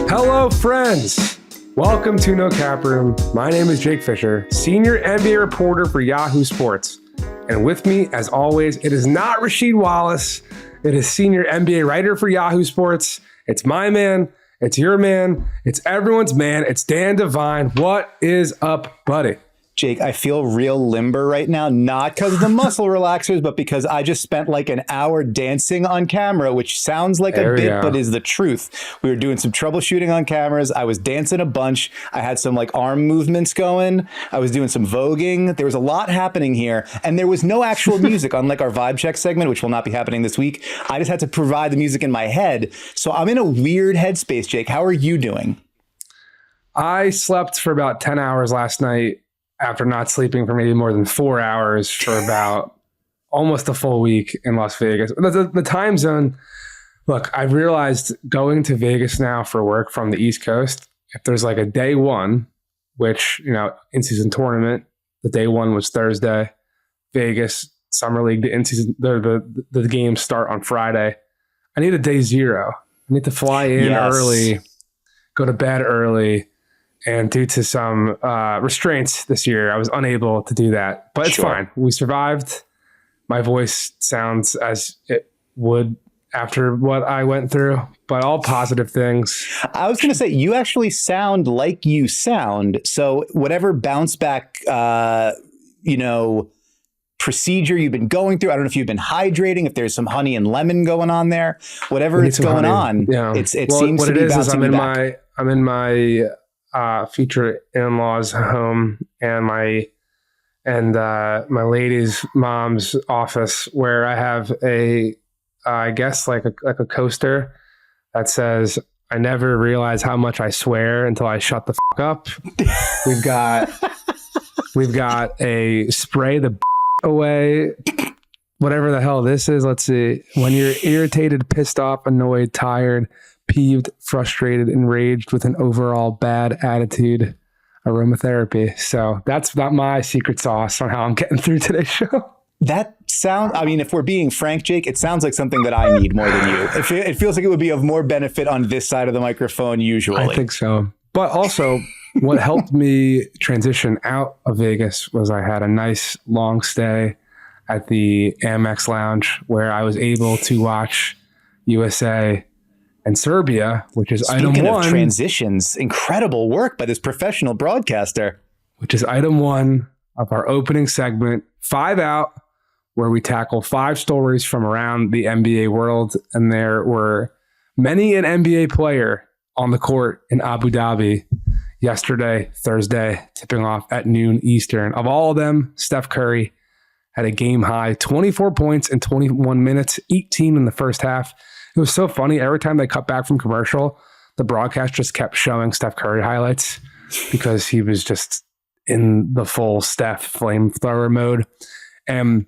Hello, friends. Welcome to No Cap Room. My name is Jake Fischer, senior NBA reporter for Yahoo Sports. And with me, as always, it is not Rasheed Wallace. It is senior NBA writer for Yahoo Sports. It's my man. It's your man. It's everyone's man. It's Dan Devine. What is up, buddy? Jake, I feel real limber right now, not because of the muscle relaxers, but because I just spent like an hour dancing on camera, which sounds like a bit, but is the truth. We were doing some troubleshooting on cameras. I was dancing a bunch. I had some like arm movements going. I was doing some voguing. There was a lot happening here, and there was no actual music, unlike our vibe check segment, which will not be happening this week. I just had to provide the music in my head. So I'm in a weird headspace, Jake. How are you doing? I slept for about 10 hours last night, after not sleeping for maybe more than 4 hours for about almost a full week in Las Vegas. The time zone, look, I've realized going to Vegas now for work from the East Coast, if there's like a day one, which, you know, in-season tournament, the day one was Thursday, Vegas, Summer League, the in-season, the games start on Friday. I need a day zero. I need to fly in early, go to bed early. And due to some restraints this year, I was unable to do that. But it's fine. We survived. My voice sounds as it would after what I went through, but all positive things. I was going to say, you actually sound like you sound. So whatever bounce back, procedure you've been going through, I don't know if you've been hydrating, if there's some honey and lemon going on there, whatever is going on. Yeah. It seems to be bouncing back. I'm in my future in-laws home and my lady's mom's office, where I have I guess like a coaster that says, "I never realize how much I swear until I shut the fuck up." We've got a spray the away, whatever the hell this is. Let's see. When you're irritated, pissed off, annoyed, tired, peeved, frustrated, enraged with an overall bad attitude, aromatherapy. So that's not my secret sauce on how I'm getting through today's show. That sounds, I mean, if we're being frank, Jake, it sounds like something that I need more than you. It feels like it would be of more benefit on this side of the microphone usually. I think so. But also, what helped me transition out of Vegas was I had a nice long stay at the Amex Lounge where I was able to watch USA and Serbia, which is item one. Speaking of transitions, incredible work by this professional broadcaster. Which is item one of our opening segment, 5 Out, where we tackle 5 stories from around the NBA world. And there were many an NBA player on the court in Abu Dhabi yesterday, Thursday, tipping off at noon Eastern. Of all of them, Steph Curry had a game high 24 points in 21 minutes, 18 in the first half. It was so funny. Every time they cut back from commercial, the broadcast just kept showing Steph Curry highlights because he was just in the full Steph flamethrower mode. And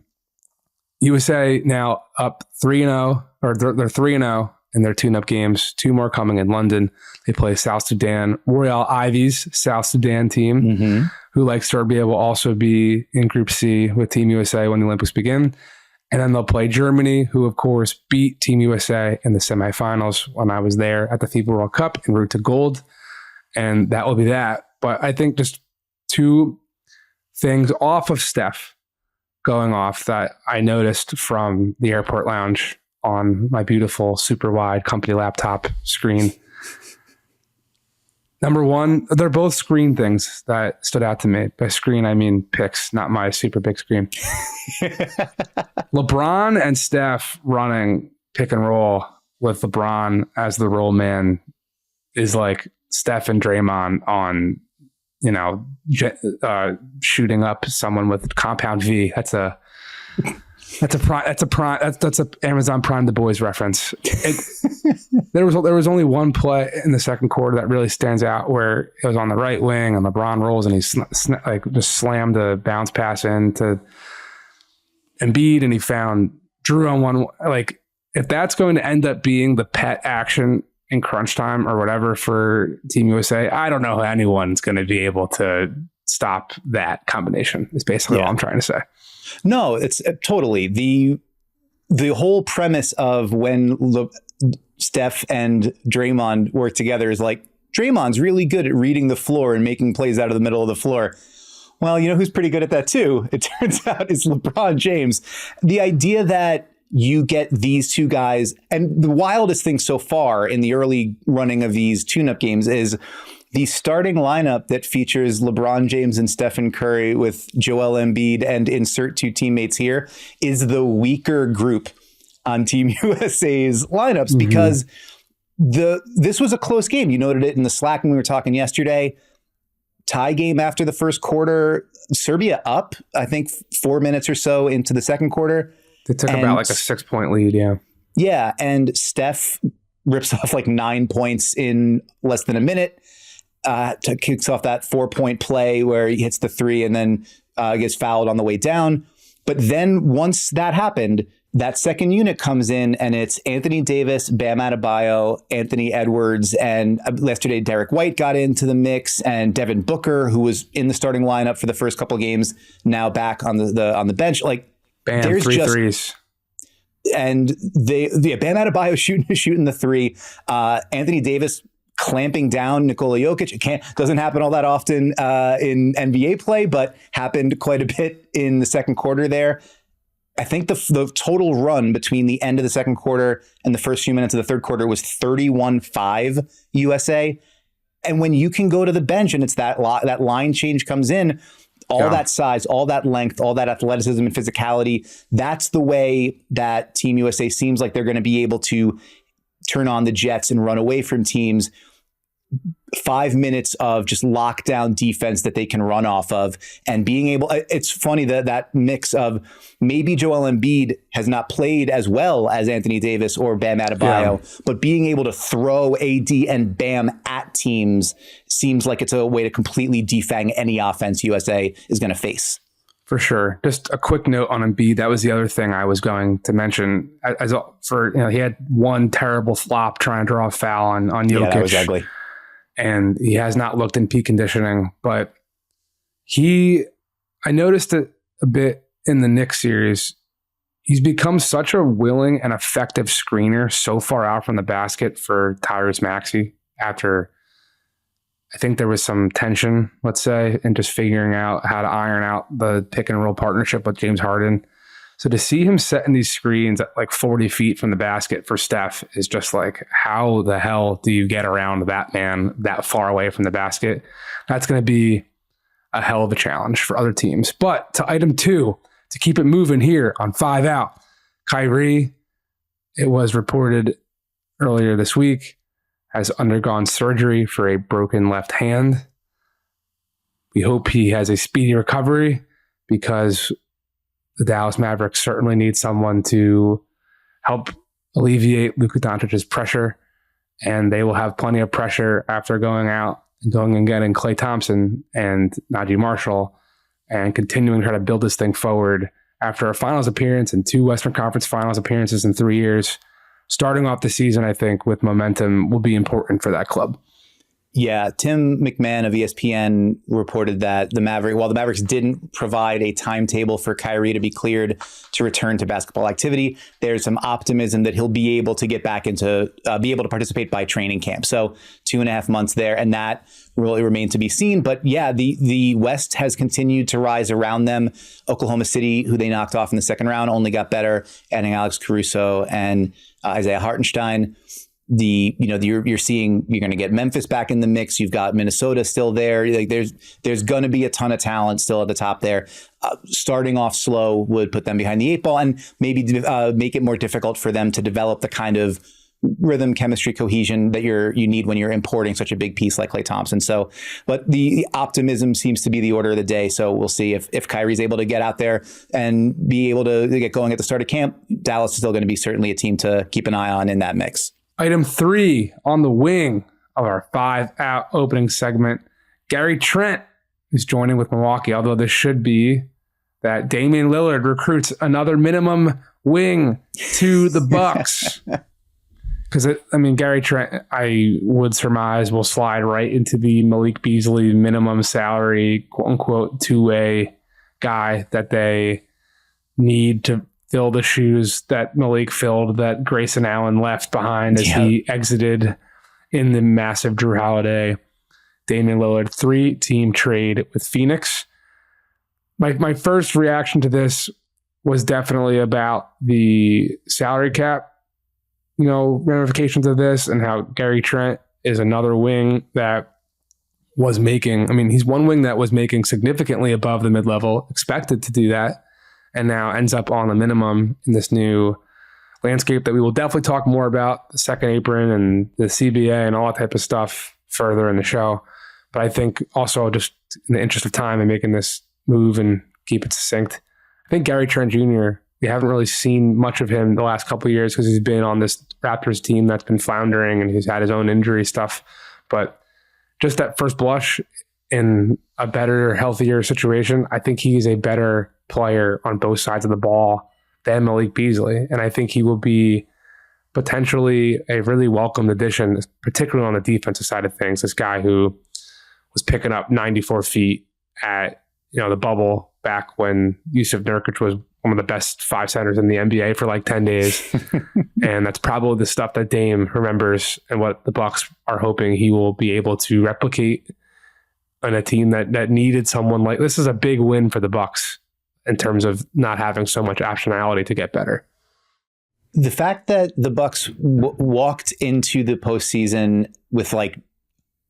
USA now up 3-0, or they're 3-0 in their tune-up games. 2 more coming in London. They play South Sudan, Royal Ivy's South Sudan team, who, like Serbia, will also be in Group C with Team USA when the Olympics begin. And then they'll play Germany, who, of course, beat Team USA in the semifinals when I was there at the FIBA World Cup en route to gold. And that will be that. But I think just 2 things off of Steph going off that I noticed from the airport lounge on my beautiful super wide company laptop screen. Number one, they're both screen things that stood out to me. By screen, I mean pics, not my super big screen. LeBron and Steph running pick and roll with LeBron as the roll man is like Steph and Draymond on, shooting up someone with compound V. That's a Amazon Prime The Boys reference. There was only one play in the second quarter that really stands out where it was on the right wing and LeBron rolls and he just slammed a bounce pass into Embiid and he found Drew on one. Like, if that's going to end up being the pet action in crunch time or whatever for Team USA, I don't know how anyone's going to be able to stop that combination. Is basically all I'm trying to say. No, it's totally the whole premise of when Steph and Draymond work together is like, Draymond's really good at reading the floor and making plays out of the middle of the floor. Well, you know who's pretty good at that too? It turns out it's LeBron James. The idea that you get these two guys, and the wildest thing so far in the early running of these tune-up games is the starting lineup that features LeBron James and Stephen Curry with Joel Embiid and insert two teammates here is the weaker group on Team USA's lineups because this was a close game. You noted it in the Slack when we were talking yesterday. Tie game after the first quarter, Serbia up, I think 4 minutes or so into the second quarter. They took about like a 6-point lead. Yeah. Yeah. And Steph rips off like 9 points in less than a minute. Kicks off that 4-point play where he hits the three and then gets fouled on the way down. But then once that happened, that second unit comes in and it's Anthony Davis, Bam Adebayo, Anthony Edwards, and yesterday Derek White got into the mix, and Devin Booker, who was in the starting lineup for the first couple of games, now back on the bench. Like, Bam, there's three threes. And Bam Adebayo shooting the three. Anthony Davis clamping down Nikola Jokic. It doesn't happen all that often in NBA play, but happened quite a bit in the second quarter there. I think the total run between the end of the second quarter and the first few minutes of the third quarter was 31-5 USA. And when you can go to the bench and it's that line change comes in, all that size, all that length, all that athleticism and physicality, that's the way that Team USA seems like they're going to be able to turn on the jets and run away from teams. 5 minutes of just lockdown defense that they can run off of, and being able, it's funny that mix of maybe Joel Embiid has not played as well as Anthony Davis or Bam Adebayo, but being able to throw AD and Bam at teams seems like it's a way to completely defang any offense USA is going to face. For sure. Just a quick note on Embiid. That was the other thing I was going to mention. He had one terrible flop trying to draw a foul on Jokic. Yeah, that was ugly. And he has not looked in peak conditioning, but I noticed it a bit in the Knicks series. He's become such a willing and effective screener so far out from the basket for Tyrese Maxey after I think there was some tension, let's say, in just figuring out how to iron out the pick and roll partnership with James Harden. So to see him setting these screens at like 40 feet from the basket for Steph is just like, how the hell do you get around that man that far away from the basket? That's going to be a hell of a challenge for other teams. But to item 2, to keep it moving here on 5 Out, Kyrie, it was reported earlier this week, has undergone surgery for a broken left hand. We hope he has a speedy recovery because the Dallas Mavericks certainly need someone to help alleviate Luka Doncic's pressure, and they will have plenty of pressure after going out and going and getting Klay Thompson and Najee Marshall and continuing to try to build this thing forward after a finals appearance and 2 Western Conference finals appearances in 3 years. Starting off the season, I think, with momentum will be important for that club. Yeah, Tim McMahon of ESPN reported that while the Mavericks didn't provide a timetable for Kyrie to be cleared to return to basketball activity, there's some optimism that he'll be able to get back into, be able to participate by training camp. So 2.5 months there, and that really remains to be seen. But yeah, the West has continued to rise around them. Oklahoma City, who they knocked off in the second round, only got better, adding Alex Caruso and Isaiah Hartenstein. You're going to get Memphis back in the mix. You've got Minnesota still there. Like there's going to be a ton of talent still at the top there. Starting off slow would put them behind the 8 ball and maybe make it more difficult for them to develop the kind of rhythm, chemistry, cohesion that you need when you're importing such a big piece like Klay Thompson. So, but the optimism seems to be the order of the day. So we'll see if Kyrie's able to get out there and be able to get going at the start of camp. Dallas is still going to be certainly a team to keep an eye on in that mix. Item 3 on the wing of our 5 Out opening segment, Gary Trent is joining with Milwaukee, although this should be that Damian Lillard recruits another minimum wing to the Bucks. Because, Gary Trent, I would surmise, will slide right into the Malik Beasley minimum salary, quote-unquote, two-way guy that they need to fill the shoes that Malik filled, that Grayson Allen left behind as he exited in the massive Drew Holiday, Damian Lillard 3-team trade with Phoenix. My first reaction to this was definitely about the salary cap, ramifications of this, and how Gary Trent is another wing that was making, he's one wing that was making significantly above the mid-level, expected to do that, and now ends up on a minimum in this new landscape that we will definitely talk more about, the second apron and the CBA and all that type of stuff further in the show. But I think also, just in the interest of time and making this move and keep it succinct, I think Gary Trent Jr., we haven't really seen much of him the last couple of years because he's been on this Raptors team that's been floundering and he's had his own injury stuff. But just at first blush, in a better, healthier situation, I think he's a better player on both sides of the ball than Malik Beasley. And I think he will be potentially a really welcomed addition, particularly on the defensive side of things. This guy who was picking up 94 feet at the bubble back when Yusuf Nurkic was one of the best 5 centers in the NBA for like 10 days. And that's probably the stuff that Dame remembers and what the Bucks are hoping he will be able to replicate on a team that needed someone like this. Is a big win for the Bucks in terms of not having so much optionality to get better. The fact that the Bucks walked into the postseason with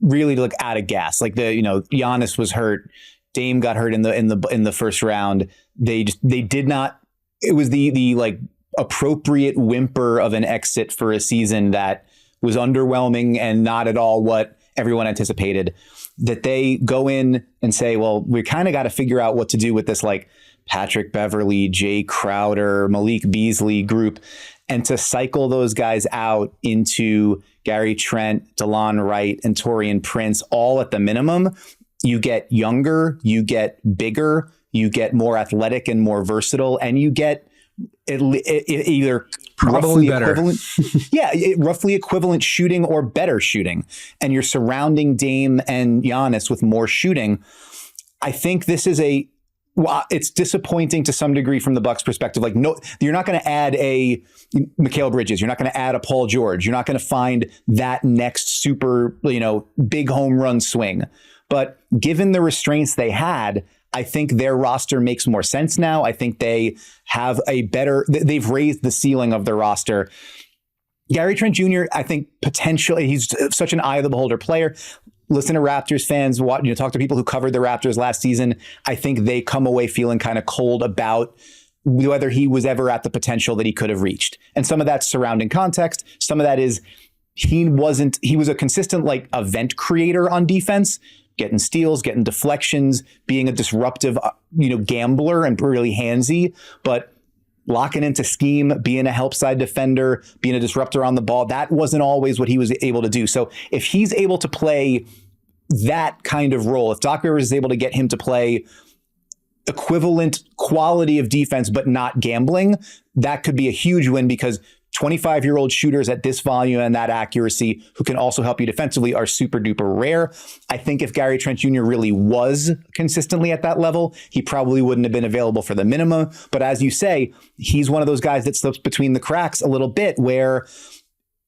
really out of gas, Giannis was hurt, Dame got hurt in the first round. They did not. It was the appropriate whimper of an exit for a season that was underwhelming and not at all what everyone anticipated. That they go in and say, well, we kind of got to figure out what to do with this Patrick Beverley, Jay Crowder, Malik Beasley group, and to cycle those guys out into Gary Trent, DeLon Wright, and Taurean Prince, all at the minimum. You get younger, you get bigger, you get more athletic and more versatile, and you get either probably better. Roughly equivalent shooting or better shooting. And you're surrounding Dame and Giannis with more shooting. I think this is it's disappointing to some degree from the Bucks' perspective. No, you're not going to add a Mikal Bridges. You're not going to add a Paul George. You're not going to find that next super, big home run swing. But given the restraints they had, I think their roster makes more sense now. I think they have they've raised the ceiling of their roster. Gary Trent Jr., I think potentially, he's such an eye of the beholder player. Listen to Raptors fans, talk to people who covered the Raptors last season. I think they come away feeling kind of cold about whether he was ever at the potential that he could have reached. And some of that's surrounding context. Some of that is he was a consistent event creator on defense, getting steals, getting deflections, being a disruptive, gambler and really handsy, but locking into scheme, being a help side defender, being a disruptor on the ball, that wasn't always what he was able to do. So if he's able to play that kind of role, if Doc Rivers is able to get him to play equivalent quality of defense, but not gambling, that could be a huge win, because 25-year-old shooters at this volume and that accuracy who can also help you defensively are super duper rare. I think if Gary Trent Jr. really was consistently at that level, he probably wouldn't have been available for the minimum. But as you say, he's one of those guys that slips between the cracks a little bit, where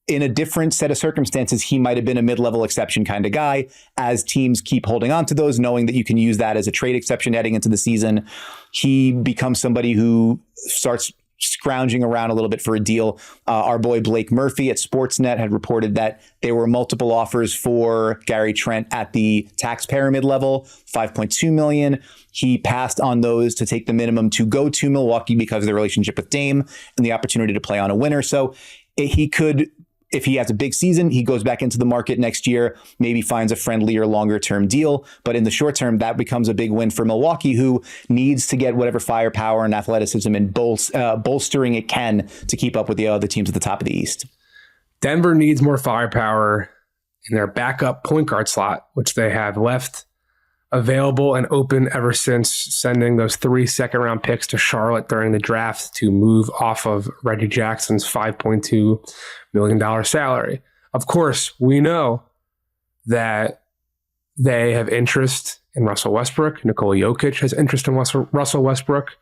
in a different set of circumstances, he might have been a mid-level exception kind of guy. As teams keep holding on to those, knowing that you can use that as a trade exception heading into the season, he becomes somebody who starts scrounging around a little bit for a deal. Our boy Blake Murphy at Sportsnet had reported that there were multiple offers for Gary Trent at the tax pyramid level, $5.2 million. He passed on those to take the minimum to go to Milwaukee because of the relationship with Dame and the opportunity to play on a winner. So he could, if he has a big season, he goes back into the market next year, maybe finds a friendlier, longer term deal. But in the short term, that becomes a big win for Milwaukee, who needs to get whatever firepower and athleticism and bolstering it can to keep up with the other teams at the top of the East. Denver needs more firepower in their backup point guard slot, which they have left available and open ever since sending those 3 second-round picks to Charlotte during the draft to move off of Reggie Jackson's $5.2 million salary. Of course, we know that they have interest in Russell Westbrook. Nikola Jokic has interest in Russell Westbrook.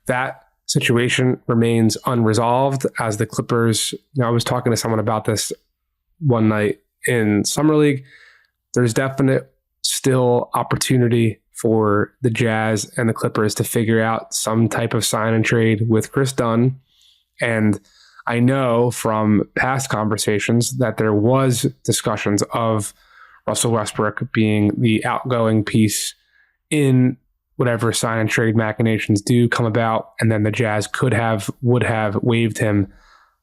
That situation remains unresolved as the Clippers, I was talking to someone about this one night in Summer League. There's definite still opportunity for the Jazz and the Clippers to figure out some type of sign and trade with Chris Dunn. And I know from past conversations that there was discussions of Russell Westbrook being the outgoing piece in whatever sign and trade machinations do come about, and then the Jazz would have waived him.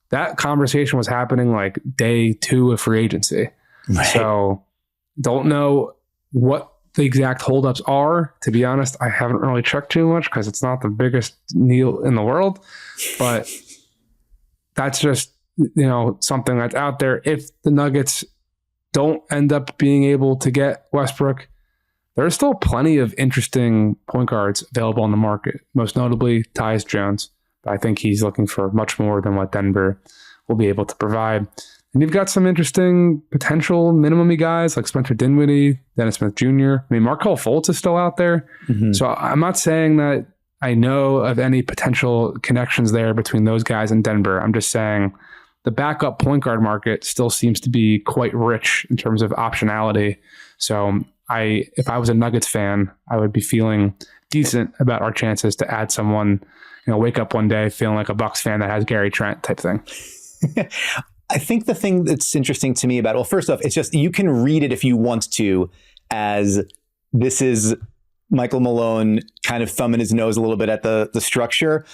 That conversation was happening like day 2 of free agency. Right. So don't know what the exact holdups are. To be honest, I haven't really checked too much because it's not the biggest deal in the world, but that's just, something that's out there. If the Nuggets don't end up being able to get Westbrook, there's still plenty of interesting point guards available on the market, most notably Tyus Jones. But I think he's looking for much more than what Denver will be able to provide. And you've got some interesting potential minimum guys like Spencer Dinwiddie, Dennis Smith Jr. I mean, Markelle Fultz is still out there. Mm-hmm. So I'm not saying that I know of any potential connections there between those guys and Denver. I'm just saying the backup point guard market still seems to be quite rich in terms of optionality. So if I was a Nuggets fan, I would be feeling decent about our chances to add someone, wake up one day feeling like a Bucks fan that has Gary Trent type thing. I think the thing that's interesting to me about it, well, first off, it's just you can read it if you want to as this is Michael Malone kind of thumbing his nose a little bit at the structure.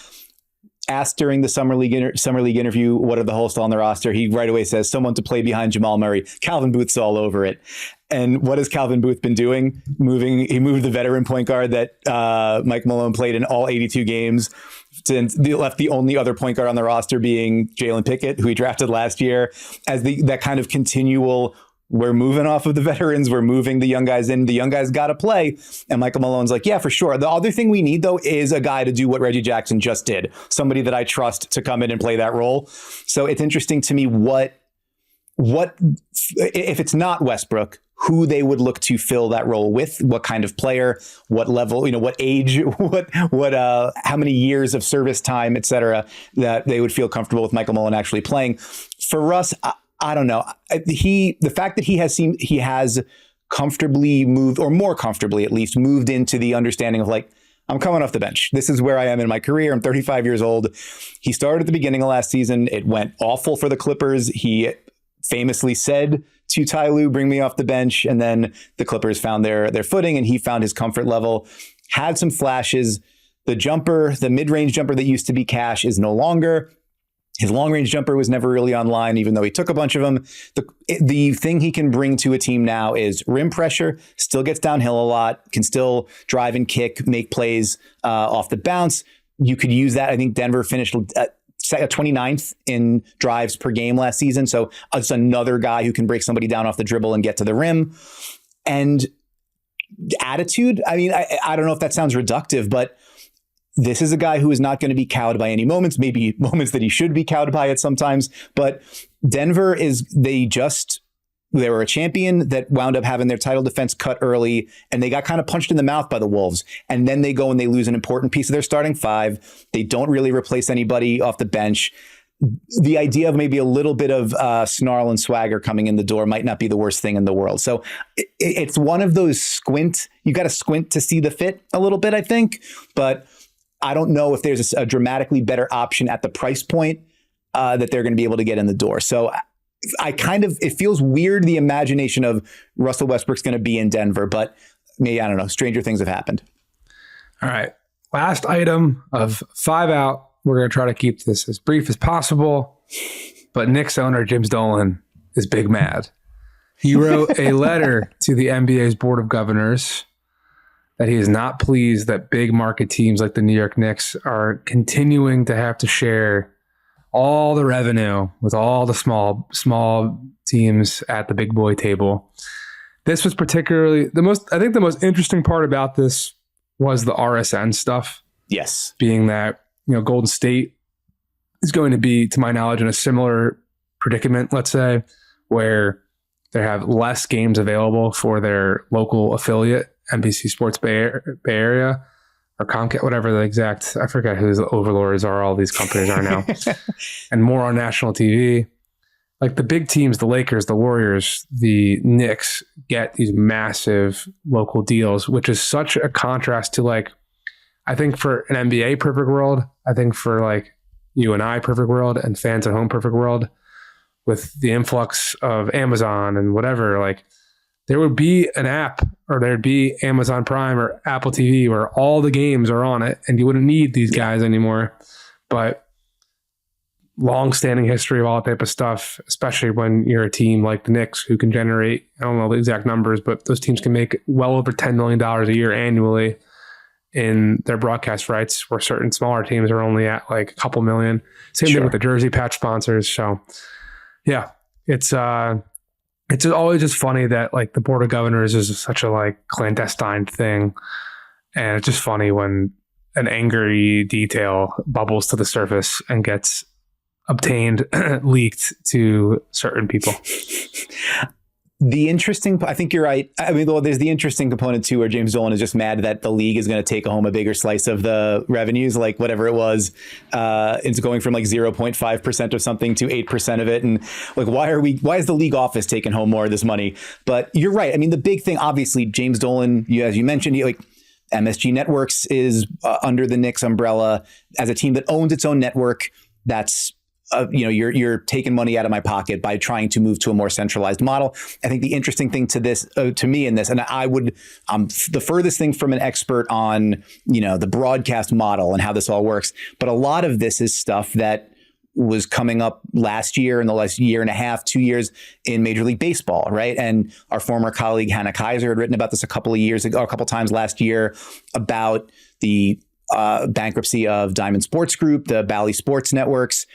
Asked during the Summer League interview, what are the hosts on the roster? He right away says someone to play behind Jamal Murray. Calvin Booth's all over it. And what has Calvin Booth been doing? He moved the veteran point guard that Mike Malone played in all 82 games. Since left the only other point guard on the roster being Jalen Pickett, who he drafted last year, as that kind of continual. We're moving off of the veterans. We're moving the young guys in. The young guys got to play. And Michael Malone's like, yeah, for sure. The other thing we need, though, is a guy to do what Reggie Jackson just did. Somebody that I trust to come in and play that role. So it's interesting to me what if it's not Westbrook, who they would look to fill that role with, what kind of player, what level, what age, how many years of service time, et cetera, that they would feel comfortable with Michael Malone actually playing. For Russ, I don't know. The fact that he has comfortably moved, or more comfortably at least, moved into the understanding of like, I'm coming off the bench. This is where I am in my career. I'm 35 years old. He started at the beginning of last season. It went awful for the Clippers. He famously said to Ty Lue, bring me off the bench. And then the Clippers found their footing and he found his comfort level, had some flashes. The mid-range jumper that used to be cash is no longer. His long-range jumper was never really online, even though he took a bunch of them. The thing he can bring to a team now is rim pressure, still gets downhill a lot, can still drive and kick, make plays off the bounce. You could use that. I think Denver finished 29th in drives per game last season. So it's another guy who can break somebody down off the dribble and get to the rim. And attitude, I mean, I don't know if that sounds reductive, but this is a guy who is not going to be cowed by any moments, maybe moments that he should be cowed by at sometimes. But Denver they were a champion that wound up having their title defense cut early, and they got kind of punched in the mouth by the Wolves. And then they go and they lose an important piece of their starting five. They don't really replace anybody off the bench. The idea of maybe a little bit of snarl and swagger coming in the door might not be the worst thing in the world. So it's one of those you got to squint to see the fit a little bit, I think. But I don't know if there's a dramatically better option at the price point that they're going to be able to get in the door. So it feels weird, the imagination of Russell Westbrook's going to be in Denver, but maybe, I don't know, stranger things have happened. All right. Last item of 5 out. We're going to try to keep this as brief as possible, but Knicks owner James Dolan is big mad. He wrote a letter to the NBA's Board of Governors that he is not pleased that big market teams like the New York Knicks are continuing to have to share all the revenue with all the small teams at the big boy table. This was particularly the most interesting part about this was the RSN stuff. Yes. Being that, Golden State is going to be, to my knowledge, in a similar predicament, let's say, where they have less games available for their local affiliate, NBC Sports Bay Area. or Comcast, whatever the exact, I forget who the overlords are, all these companies are now, and more on national TV. Like the big teams, the Lakers, the Warriors, the Knicks get these massive local deals, which is such a contrast to like, I think for an NBA perfect world, I think for like you and I perfect world and fans at home perfect world, with the influx of Amazon and whatever, like there would be an app or there'd be Amazon Prime or Apple TV where all the games are on it and you wouldn't need these guys anymore. But long-standing history of all that type of stuff, especially when you're a team like the Knicks who can generate, I don't know the exact numbers, but those teams can make well over $10 million a year annually in their broadcast rights, where certain smaller teams are only at like a couple million. Same thing with the jersey patch sponsors. So yeah, it's always just funny that like the Board of Governors is such a like clandestine thing. And it's just funny when an angry detail bubbles to the surface and gets obtained, leaked to certain people. I think you're right. I mean, though, there's the interesting component too, where James Dolan is just mad that the league is going to take home a bigger slice of the revenues, like whatever it was. It's going from like 0.5% of something to 8% of it. And like, why is the league office taking home more of this money? But you're right. I mean, the big thing, obviously, James Dolan, as you mentioned, like MSG Networks is under the Knicks umbrella as a team that owns its own network. That's you're taking money out of my pocket by trying to move to a more centralized model. I think the interesting thing to this, to me in this, and I'm the furthest thing from an expert on, the broadcast model and how this all works. But a lot of this is stuff that was coming up last year, in the last year and a half, 2 years in Major League Baseball, right? And our former colleague Hannah Kaiser had written about this a couple of years ago, a couple times last year, about the bankruptcy of Diamond Sports Group, the Bally Sports Networks,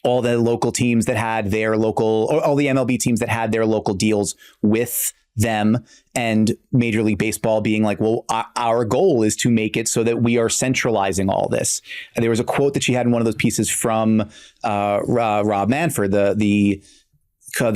all the local teams that had their local, all the MLB teams that had their local deals with them, and Major League Baseball being like, well, our goal is to make it so that we are centralizing all this. And there was a quote that she had in one of those pieces from Rob Manfred, the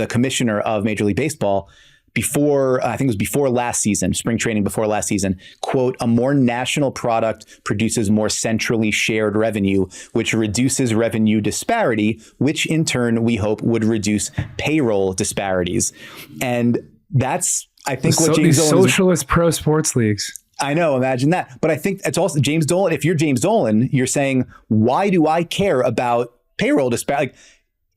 commissioner of Major League Baseball, I think it was before last season, spring training before last season, quote, "A more national product produces more centrally shared revenue, which reduces revenue disparity, which in turn we hope would reduce payroll disparities." And that's, I think, what James Dolan socialist pro sports leagues. I know, imagine that. But I think it's also James Dolan. If you're James Dolan, you're saying, why do I care about payroll disparity?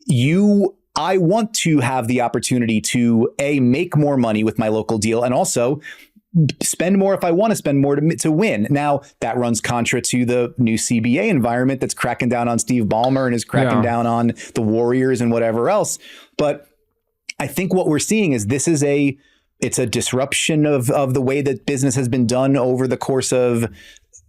Like, I want to have the opportunity to make more money with my local deal, and also spend more if I want to spend more to win. Now that runs contra to the new CBA environment that's cracking down on Steve Ballmer and is cracking down on the Warriors and whatever else. But I think what we're seeing is it's a disruption of the way that business has been done over the course of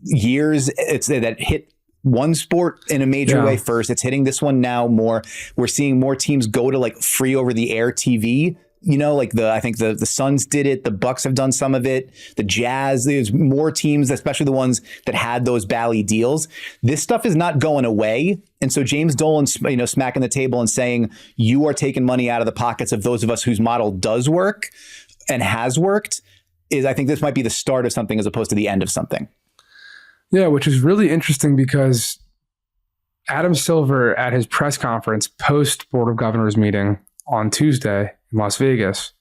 years. It's that hit one sport in a major way first. It's hitting this one now more. We're seeing more teams go to like free over the air TV. Like I think the Suns did it. The Bucks have done some of it. The Jazz, there's more teams, especially the ones that had those Bally deals. This stuff is not going away. And so James Dolan, smacking the table and saying, you are taking money out of the pockets of those of us whose model does work and has worked, I think this might be the start of something as opposed to the end of something. Yeah, which is really interesting because Adam Silver at his press conference post Board of Governors meeting on Tuesday in Las Vegas,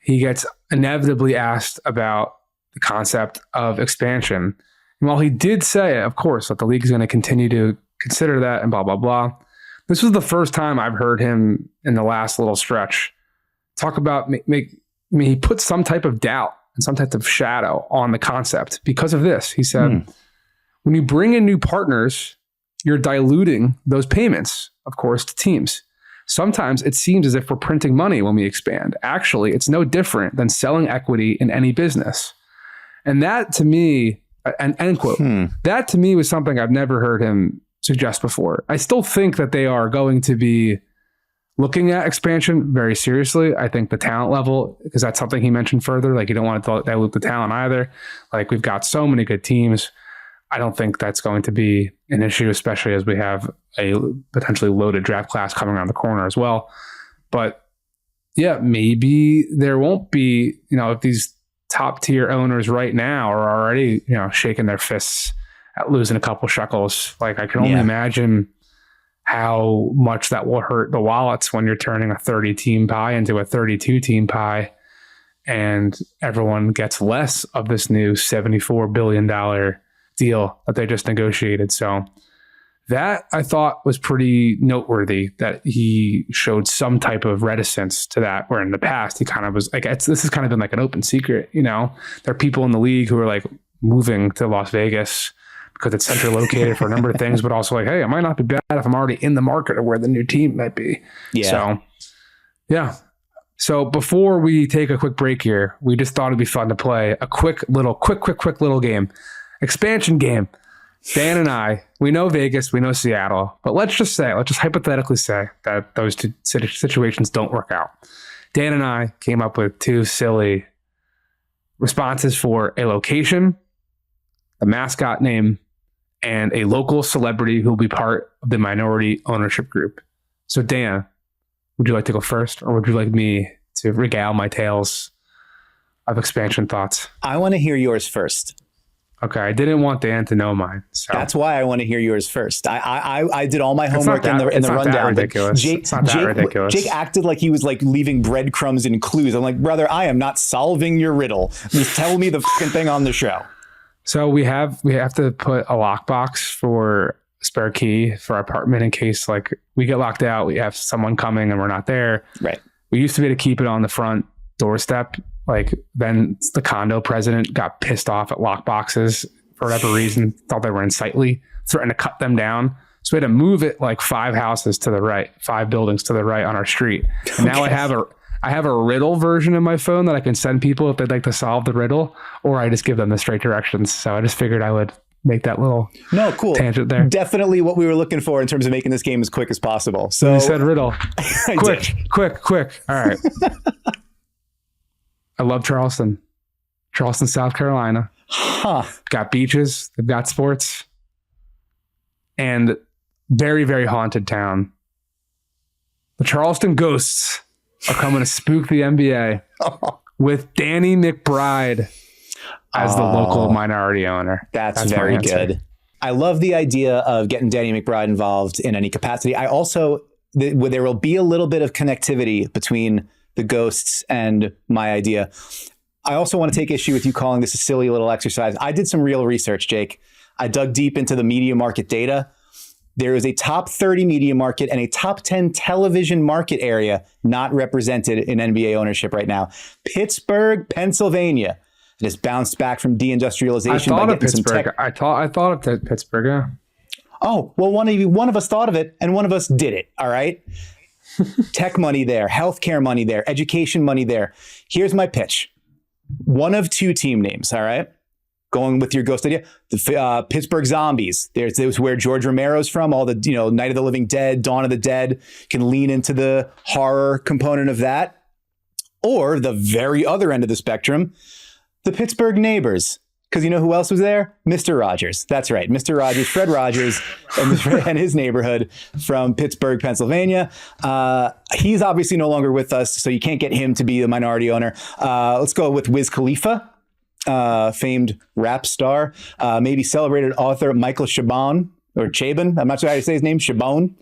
he gets inevitably asked about the concept of expansion. And while he did say, of course, that the league is going to continue to consider that and blah, blah, blah, this was the first time I've heard him in the last little stretch talk about, he put some type of doubt and some type of shadow on the concept because of this. He said, when you bring in new partners, you're diluting those payments, of course, to teams. Sometimes it seems as if we're printing money when we expand. Actually, it's no different than selling equity in any business. And that to me, end quote, that to me was something I've never heard him suggest before. I still think that they are going to be looking at expansion very seriously. I think the talent level, because that's something he mentioned further, like you don't want to dilute the talent either. Like we've got so many good teams. I don't think that's going to be an issue, especially as we have a potentially loaded draft class coming around the corner as well. But yeah, maybe there won't be, if these top tier owners right now are already, shaking their fists at losing a couple shekels. Like, I can only imagine how much that will hurt the wallets when you're turning a 30 team pie into a 32 team pie and everyone gets less of this new $74 billion deal that they just negotiated. So that I thought was pretty noteworthy, that he showed some type of reticence to that, where in the past he kind of was like, this has kind of been like an open secret. There are people in the league who are like moving to Las Vegas because it's centrally located for a number of things, but also like, hey, it might not be bad if I'm already in the market of where the new team might be. Yeah. So before we take a quick break here, we just thought it'd be fun to play a quick little game, expansion game. Dan and I, we know Vegas, we know Seattle, but let's just hypothetically say that those two situations don't work out. Dan and I came up with two silly responses for a location, a mascot name, and a local celebrity who will be part of the minority ownership group. So Dan, would you like to go first, or would you like me to regale my tales of expansion thoughts? I want to hear yours first. Okay, I didn't want Dan to know mine. So that's why I want to hear yours first. I did all my homework in the rundown. It's not that ridiculous. Jake acted like he was like leaving breadcrumbs and clues. I'm like, brother, I am not solving your riddle. Just tell me the fucking thing on the show. So we have to put a lockbox for a spare key for our apartment in case like we get locked out, we have someone coming and we're not there. Right. We used to be able to keep it on the front doorstep. Like then the condo president got pissed off at lockboxes for whatever reason, thought they were unsightly, threatened to cut them down. So we had to move it like 5 houses to the right, 5 buildings to the right on our street. And now I have a riddle version of my phone that I can send people if they'd like to solve the riddle, or I just give them the straight directions. So I just figured I would make that little tangent there. Definitely what we were looking for in terms of making this game as quick as possible. So you said riddle. Quick. All right. I love Charleston, South Carolina. Got beaches. They've got sports. And very, very haunted town. The Charleston Ghosts are coming to spook the NBA with Danny McBride as the local minority owner. That's very good. I love the idea of getting Danny McBride involved in any capacity. I also, there will be a little bit of connectivity between the Ghosts and my idea. I also want to take issue with you calling this a silly little exercise. I did some real research, Jake. I dug deep into the media market data. There is a top 30 media market and a top 10 television market area not represented in NBA ownership right now. Pittsburgh, Pennsylvania. It has bounced back from deindustrialization. I thought of Pittsburgh. I thought of Pittsburgh. Yeah. Oh, well, one of us thought of it and one of us did it. All right. Tech money there, healthcare money there, education money there. Here's my pitch. One of 2 team names. All right. Going with your ghost idea, the Pittsburgh Zombies. There's where George Romero's from. All the Night of the Living Dead, Dawn of the Dead can lean into the horror component of that. Or the very other end of the spectrum, the Pittsburgh Neighbors. Because you know who else was there? Mr. Rogers. That's right. Mr. Rogers, Fred Rogers, and his neighborhood from Pittsburgh, Pennsylvania. He's obviously no longer with us, so you can't get him to be the minority owner. Let's go with Wiz Khalifa. Famed rap star, maybe celebrated author Michael Chabon, or Chabon, I'm not sure how to say his name, Chabon.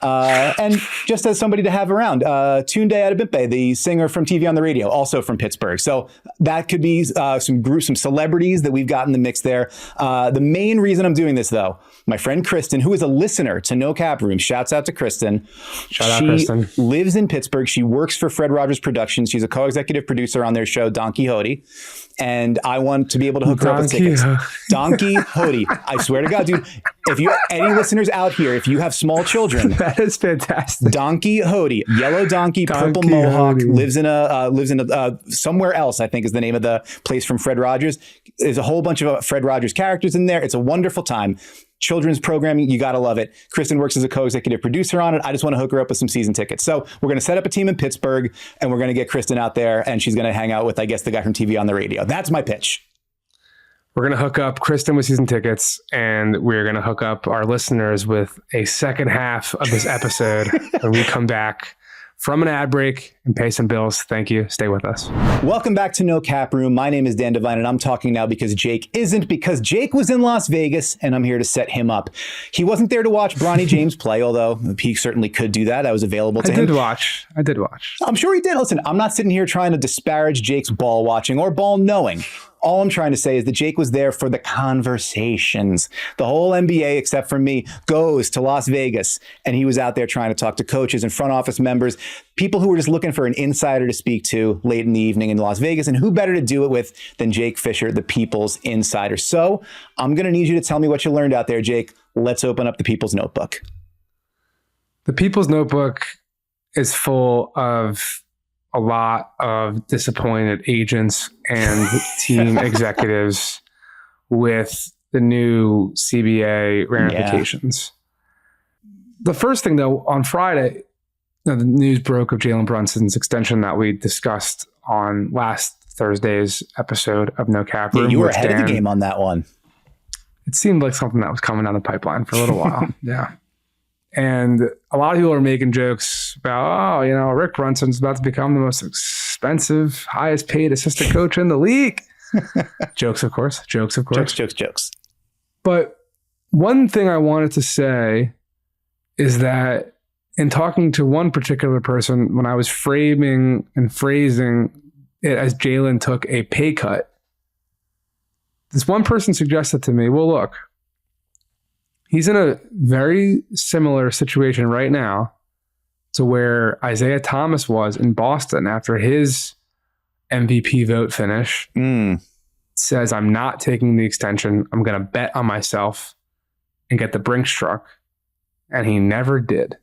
And just as somebody to have around, Tunde Adebimpe, the singer from TV on the Radio, also from Pittsburgh. So that could be some celebrities that we've got in the mix there. The main reason I'm doing this, though, my friend Kristen, who is a listener to No Cap Room, shouts out to Kristen. She lives in Pittsburgh. She works for Fred Rogers Productions. She's a co-executive producer on their show, Don Quixote. And I want to be able to hook her up with tickets. Don Quixote. I swear to God, dude, if you any listeners out here, if you have small children, that is fantastic. Don Quixote, yellow donkey, purple mohawk, lives in a somewhere else, I think is the name of the place from Fred Rogers. There's a whole bunch of Fred Rogers characters in there. It's a wonderful time. Children's programming, you got to love it. Kristen works as a co-executive producer on it. I just want to hook her up with some season tickets. So we're going to set up a team in Pittsburgh, and we're going to get Kristen out there, and she's going to hang out with, I guess, the guy from TV on the Radio. That's my pitch. We're going to hook up Kristen with season tickets, and we're going to hook up our listeners with a second half of this episode when we come back from an ad break and pay some bills. Thank you. Stay with us. Welcome back to No Cap Room. My name is Dan Devine, and I'm talking now because Jake isn't, because Jake was in Las Vegas, and I'm here to set him up. He wasn't there to watch Bronny James play, although he certainly could do that. That was available to him. I did watch. I'm sure he did. Listen, I'm not sitting here trying to disparage Jake's ball watching or ball knowing. All I'm trying to say is that Jake was there for the conversations. The whole NBA, except for me, goes to Las Vegas, and he was out there trying to talk to coaches and front office members, people who were just looking for an insider to speak to late in the evening in Las Vegas. And who better to do it with than Jake Fischer, the People's Insider? So I'm going to need you to tell me what you learned out there, Jake. Let's open up the People's Notebook. The People's Notebook is full of a lot of disappointed agents and team executives with the new CBA ramifications. Yeah. The first thing, though, on Friday, the news broke of Jalen Brunson's extension that we discussed on last Thursday's episode of No Cap Room. Yeah, you were ahead of the game on that one. It seemed like something that was coming down the pipeline for a little while. Yeah. And a lot of people are making jokes about, Rick Brunson's about to become the most expensive, highest paid assistant coach in the league. Jokes, of course. Jokes. But one thing I wanted to say is that in talking to one particular person, when I was framing and phrasing it as Jalen took a pay cut, this one person suggested to me, well, look, he's in a very similar situation right now to where Isaiah Thomas was in Boston after his MVP vote finish. Says, I'm not taking the extension. I'm going to bet on myself and get the Brinks truck. And he never did.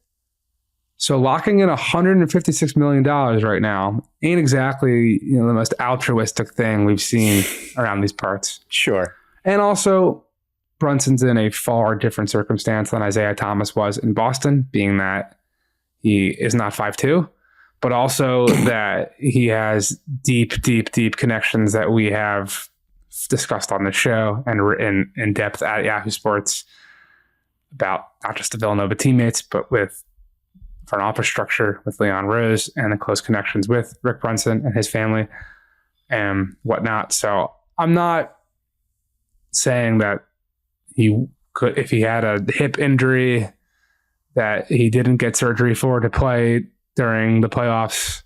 So locking in $156 million right now ain't exactly the most altruistic thing we've seen around these parts. Sure. And also, Brunson's in a far different circumstance than Isaiah Thomas was in Boston, being that he is not 5'2", but also that he has deep connections that we have discussed on the show and written in depth at Yahoo Sports about not just the Villanova teammates, but with front office structure with Leon Rose and the close connections with Rick Brunson and his family and whatnot. So I'm not saying that he could, if he had a hip injury that he didn't get surgery for to play during the playoffs,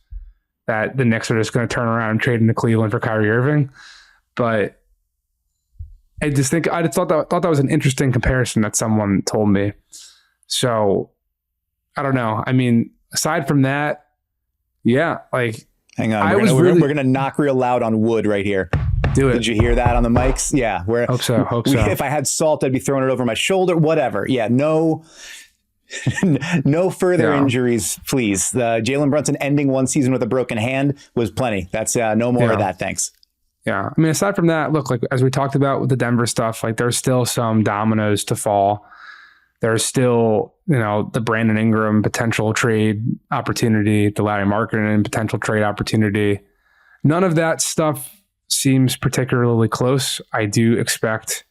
that the Knicks are just going to turn around and trade into Cleveland for Kyrie Irving. But I just think I thought that was an interesting comparison that someone told me. So I don't know. I mean, aside from that, yeah, like hang on, we're going to knock real loud on wood right here. Do it. Did you hear that on the mics? Yeah. Hope so. If I had salt, I'd be throwing it over my shoulder, whatever. Yeah. No further injuries, please. Jalen Brunson ending one season with a broken hand was plenty. That's no more of that. Thanks. Yeah. I mean, aside from that, look, like as we talked about with the Denver stuff, like there's still some dominoes to fall. There's still, the Brandon Ingram potential trade opportunity, the Larry Markkinen potential trade opportunity. None of that stuff seems particularly close. I do expect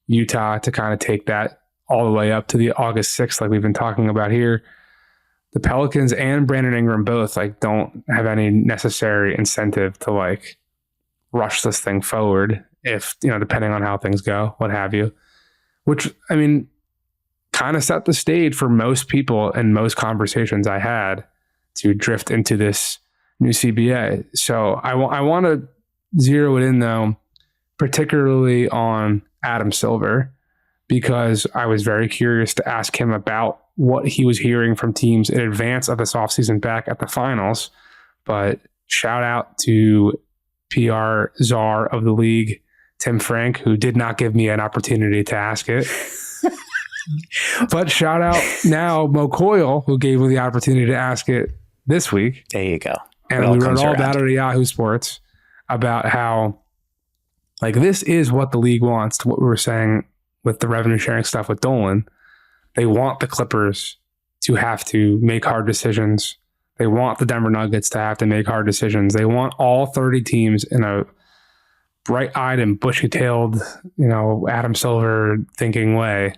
Utah to kind of take that all the way up to the August 6th, like we've been talking about here. The Pelicans and Brandon Ingram both don't have any necessary incentive to rush this thing forward if, depending on how things go, what have you, which, I mean, kind of set the stage for most people and most conversations I had to drift into this new CBA. So I want to zero it in, though, particularly on Adam Silver, because I was very curious to ask him about what he was hearing from teams in advance of this offseason back at the finals. But shout out to PR czar of the league, Tim Frank, who did not give me an opportunity to ask it. But shout out now Mo Coyle, who gave me the opportunity to ask it this week. There you go. And we wrote all about it at Yahoo Sports about how this is what the league wants, to what we were saying with the revenue sharing stuff with Dolan. They want the Clippers to have to make hard decisions. They want the Denver Nuggets to have to make hard decisions. They want all 30 teams in a bright-eyed and bushy-tailed, Adam Silver thinking way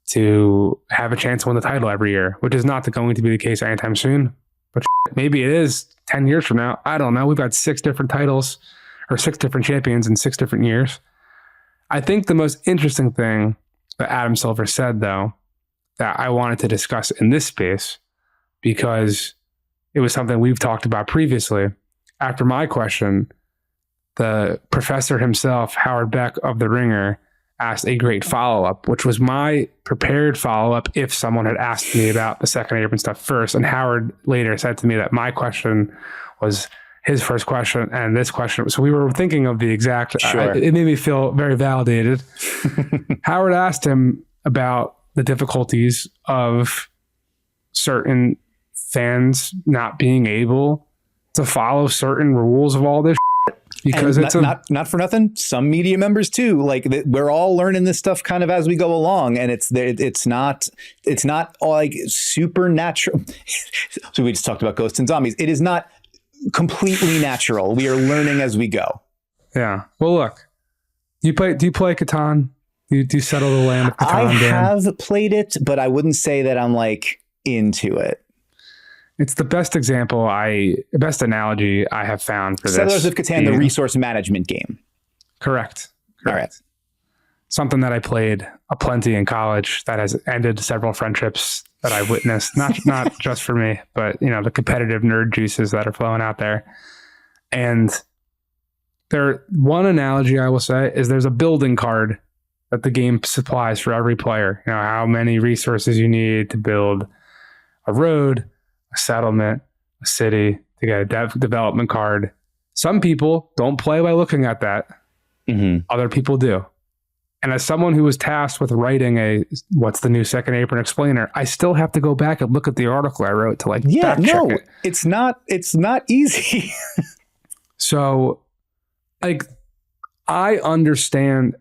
to have a chance to win the title every year, which is not going to be the case anytime soon. but maybe it is 10 years from now. I don't know. We've got 6 different titles or 6 different champions in 6 different years. I think the most interesting thing that Adam Silver said, though, that I wanted to discuss in this space, because it was something we've talked about previously. After my question, the professor himself, Howard Beck of The Ringer, asked a great follow-up, which was my prepared follow-up if someone had asked me about the second apron stuff first. And Howard later said to me that my question was his first question and this question. So we were thinking of the exact, Sure. It made me feel very validated. Howard asked him about the difficulties of certain fans not being able to follow certain rules of all this shit, because and it's not for nothing. Some media members too. Like we're all learning this stuff kind of as we go along, and it's not like supernatural. So we just talked about ghosts and zombies. It is not completely natural. We are learning as we go. Yeah. Well, look, do you play Catan? Do you settle the land of Catan? I have played it, but I wouldn't say that I'm like into it. It's the best best analogy I have found for Settlers this. of Catan, the resource management game. Correct. All right. Something that I played aplenty in college that has ended several friendships that I witnessed, not just for me, but the competitive nerd juices that are flowing out there. And one analogy I will say is there's a building card that the game supplies for every player. How many resources you need to build a road, a settlement, a city, to get a development card. Some people don't play by looking at that. Mm-hmm. Other people do. And as someone who was tasked with writing what's the new second apron explainer, I still have to go back and look at the article I wrote to fact check it. It's not easy. So I understand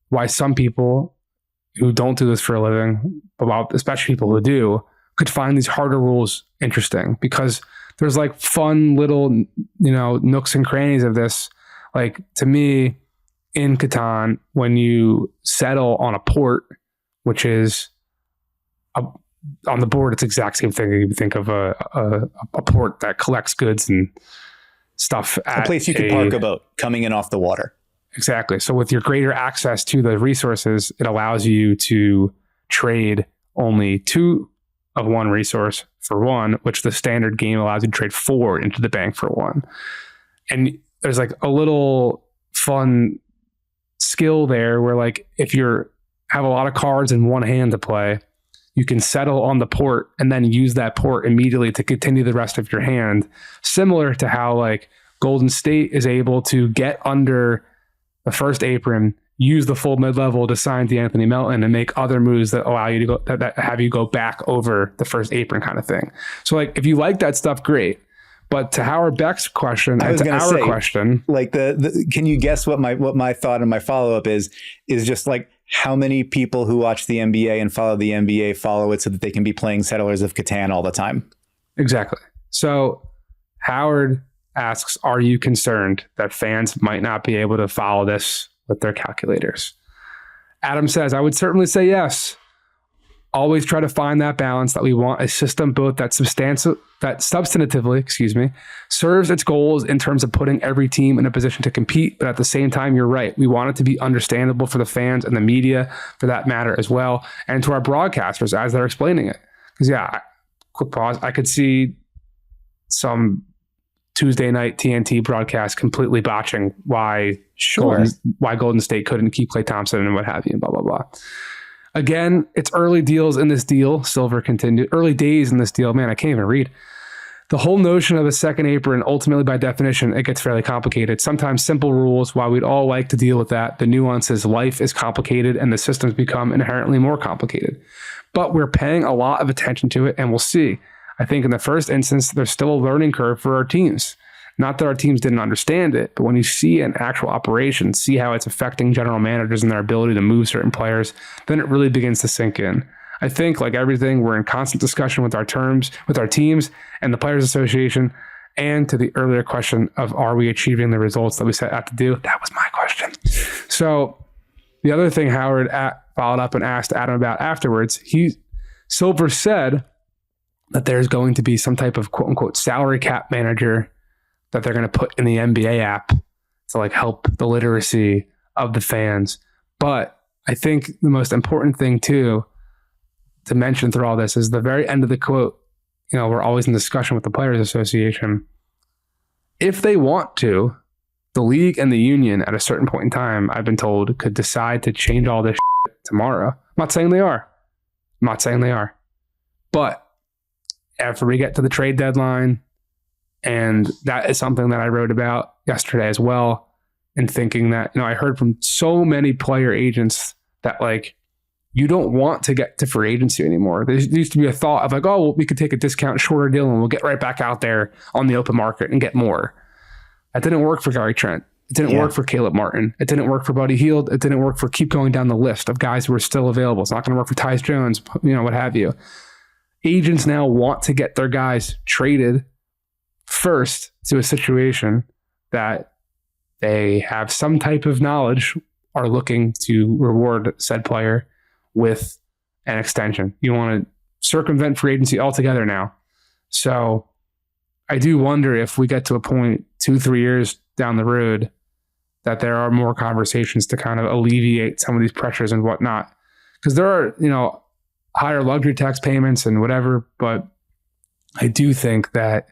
why some people who don't do this for a living, especially people who do, could find these harder rules interesting, because there's fun little, nooks and crannies of this. To me, in Catan, when you settle on a port, which is on the board, it's the exact same thing. You think of a port that collects goods and stuff. A place you could park a boat coming in off the water. Exactly. So with your greater access to the resources, it allows you to trade only 2 of one resource for 1, which the standard game allows you to trade 4 into the bank for 1. And there's a little fun skill there where if you have a lot of cards in one hand to play, you can settle on the port and then use that port immediately to continue the rest of your hand. Similar to how Golden State is able to get under the first apron, use the full mid-level to sign DeAnthony Melton and make other moves that allow you to go that have you go back over the first apron kind of thing. So if you like that stuff, great. But to Howard Beck's question and to our question, can you guess what my thought and my follow-up is just how many people who watch the NBA and follow the NBA follow it so that they can be playing Settlers of Catan all the time? Exactly. So Howard asks, are you concerned that fans might not be able to follow this with their calculators? Adam says, I would certainly say yes. Always try to find that balance that we want a system both that substantively, serves its goals in terms of putting every team in a position to compete. But at the same time, you're right. We want it to be understandable for the fans and the media for that matter as well. And to our broadcasters as they're explaining it. Because quick pause. I could see some Tuesday night TNT broadcast completely botching why Golden State couldn't keep Klay Thompson and what have you, and blah, blah, blah. Again, it's early deals in this deal. Silver continued. Early days in this deal. Man, I can't even read. The whole notion of a second apron, ultimately by definition, it gets fairly complicated. Sometimes simple rules, while we'd all like to deal with that, the nuances, life is complicated and the systems become inherently more complicated. But we're paying a lot of attention to it and we'll see. I think in the first instance, there's still a learning curve for our teams. Not that our teams didn't understand it, but when you see an actual operation, see how it's affecting general managers and their ability to move certain players, then it really begins to sink in. I think, like everything, we're in constant discussion with our teams and the Players Association. And to the earlier question of, are we achieving the results that we set out to do? That was my question. So the other thing Howard followed up and asked Adam about afterwards, Silver said that there's going to be some type of quote unquote salary cap manager that they're going to put in the NBA app to like help the literacy of the fans. But I think the most important thing too to mention through all this is the very end of the quote. You know, we're always in discussion with the Players Association. If they want to, the league and the union at a certain point in time, I've been told, could decide to change all this shit tomorrow. I'm not saying they are. But after we get to the trade deadline, and that is something that I wrote about yesterday as well, and thinking that, you know, I heard from so many player agents that like, you don't want to get to free agency anymore. There used to be a thought of like, oh, well, we could take a discount, shorter deal, and we'll get right back out there on the open market and get more. That didn't work for Gary Trent. It didn't work for Caleb Martin. It didn't work for Buddy Hield. It didn't work for keep going down the list of guys who are still available. It's not going to work for Tyus Jones, you know, what have you. Agents now want to get their guys traded first to a situation that they have some type of knowledge, are looking to reward said player with an extension. You want to circumvent free agency altogether now. So I do wonder if we get to a point 2-3 years down the road that there are more conversations to kind of alleviate some of these pressures and whatnot. Because there are, you know, higher luxury tax payments and whatever, but I do think that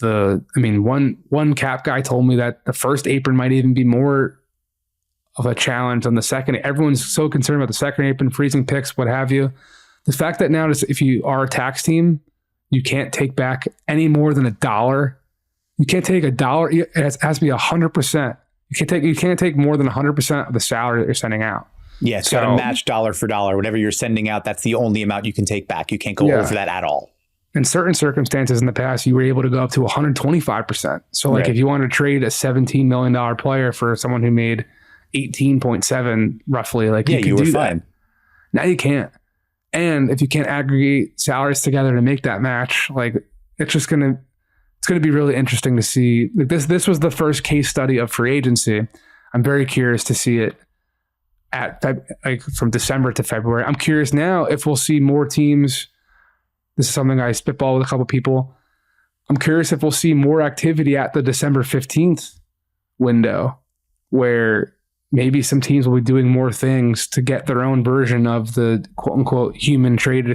one cap guy told me that the first apron might even be more of a challenge than the second. Everyone's so concerned about the second apron, freezing picks, what have you. The fact that now, if you are a tax team, you can't take back any more than $1. You can't take $1. It has to be 100%. You can't take more than 100% of the salary that you're sending out. Yeah, it's got to match dollar for dollar. Whatever you're sending out, that's the only amount you can take back. You can't go over that at all. In certain circumstances in the past, you were able to go up to 125%. So like if you want to trade a $17 million player for someone who made 18.7 roughly, like you were fine. That. Now you can't. And if you can't aggregate salaries together to make that match, like it's going to be really interesting to see. Like this was the first case study of free agency. I'm very curious to see it from December to February. I'm curious now if we'll see more teams. This is something I spitball with a couple people. I'm curious if we'll see more activity at the December 15th window, where maybe some teams will be doing more things to get their own version of the quote unquote human trade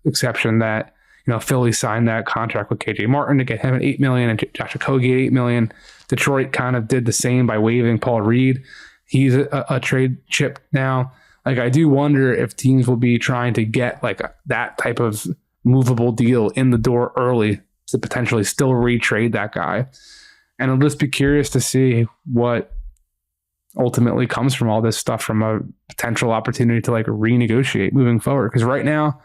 exception that, you know, Philly signed that contract with KJ Martin to get him at $8 million and Josh Okogie at $8 million. Detroit kind of did the same by waiving Paul Reed. He's a trade chip now. Like, I do wonder if teams will be trying to get like that type of movable deal in the door early to potentially still retrade that guy. And I'll just be curious to see what ultimately comes from all this stuff, from a potential opportunity to like renegotiate moving forward. Because right now,